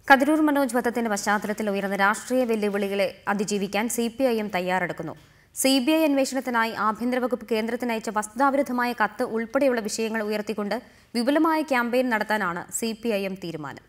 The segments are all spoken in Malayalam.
കതിരൂർ മനോജ് വധത്തിന്റെ പശ്ചാത്തലത്തിൽ ഉയർന്ന രാഷ്ട്രീയ വെല്ലുവിളികളെ അതിജീവിക്കാൻ സിപിഐഎം തയ്യാറെടുക്കുന്നു. സിബിഐ അന്വേഷണത്തിനായി ആഭ്യന്തര വകുപ്പ് കേന്ദ്രത്തിനയച്ച വസ്തുതാവിരുദ്ധമായ കത്ത് ഉൾപ്പെടെയുള്ള വിഷയങ്ങൾ ഉയർത്തിക്കൊണ്ട് വിപുലമായ ക്യാമ്പയിൻ നടത്താനാണ് സിപിഐഎം തീരുമാനം.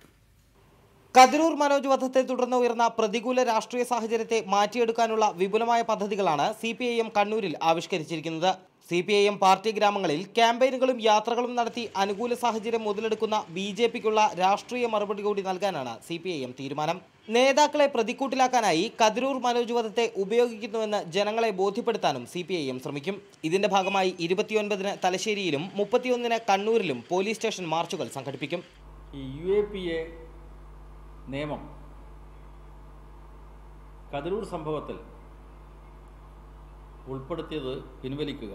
കതിരൂർ മനോജ് വധത്തെ തുടർന്ന് ഉയർന്ന പ്രതികൂല രാഷ്ട്രീയ സാഹചര്യത്തെ മാറ്റിയെടുക്കാനുള്ള വിപുലമായ പദ്ധതികളാണ് സിപിഐഎം കണ്ണൂരിൽ ആവിഷ്കരിച്ചിരിക്കുന്നത്. സിപിഐഎം പാർട്ടി ഗ്രാമങ്ങളിൽ ക്യാമ്പയിനുകളും യാത്രകളും നടത്തി അനുകൂല സാഹചര്യം മുതലെടുക്കുന്ന ബിജെപിക്കുള്ള രാഷ്ട്രീയ മറുപടി കൂടി നൽകാനാണ് സിപിഐഎം തീരുമാനം. നേതാക്കളെ പ്രതിക്കൂട്ടിലാക്കാനായി കതിരൂർ മനോജ് വധത്തെ ഉപയോഗിക്കുന്നുവെന്ന് ജനങ്ങളെ ബോധ്യപ്പെടുത്താനും സിപിഐഎം ശ്രമിക്കും. ഇതിന്റെ ഭാഗമായി 29-ന് തലശ്ശേരിയിലും 31-ന് കണ്ണൂരിലും പോലീസ് സ്റ്റേഷൻ മാർച്ചുകൾ സംഘടിപ്പിക്കും. UAPA നിയമം കതിരൂർ സംഭവത്തിൽ ഉൾപ്പെടുത്തിയത് പിൻവലിക്കുക,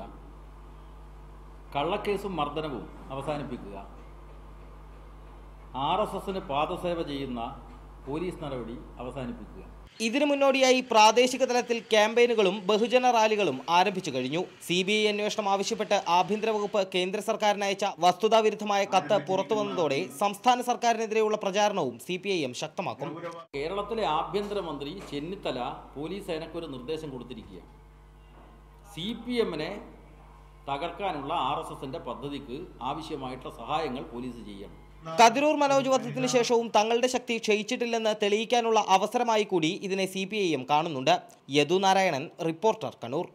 കള്ളക്കേസും മർദ്ദനവും അവസാനിപ്പിക്കുക, RSSന് പാദസേവ ചെയ്യുന്ന പോലീസ് നടപടി അവസാനിപ്പിക്കുക. ഇതിനു മുന്നോടിയായി പ്രാദേശിക തലത്തിൽ ക്യാമ്പയിനുകളും ബഹുജന റാലികളും ആരംഭിച്ചു കഴിഞ്ഞു. CBI അന്വേഷണം ആവശ്യപ്പെട്ട് ആഭ്യന്തര വകുപ്പ് കേന്ദ്ര സർക്കാരിനയച്ച വസ്തുതാവിരുദ്ധമായ കത്ത് പുറത്തുവന്നതോടെ സംസ്ഥാന സർക്കാരിനെതിരെയുള്ള പ്രചാരണവും CPIM ശക്തമാക്കും. കേരളത്തിലെ ആഭ്യന്തരമന്ത്രി ചെന്നിത്തല പോലീസ് സേനയ്ക്കൊരു നിർദ്ദേശം കൊടുത്തിരിക്കുക. CPMനെ തകർക്കാനുള്ള RSSന്റെ പദ്ധതിക്ക് ആവശ്യമായിട്ടുള്ള സഹായങ്ങൾ പോലീസ് ചെയ്യണം. കതിരൂർ മനോജ് വധത്തിന് ശേഷവും തങ്ങളുടെ ശക്തി ക്ഷയിച്ചിട്ടില്ലെന്ന് തെളിയിക്കാനുള്ള അവസരമായി കൂടി ഇതിനെ CPIM കാണുന്നുണ്ട്. യദു നാരായണൻ, റിപ്പോർട്ടർ, കണ്ണൂർ.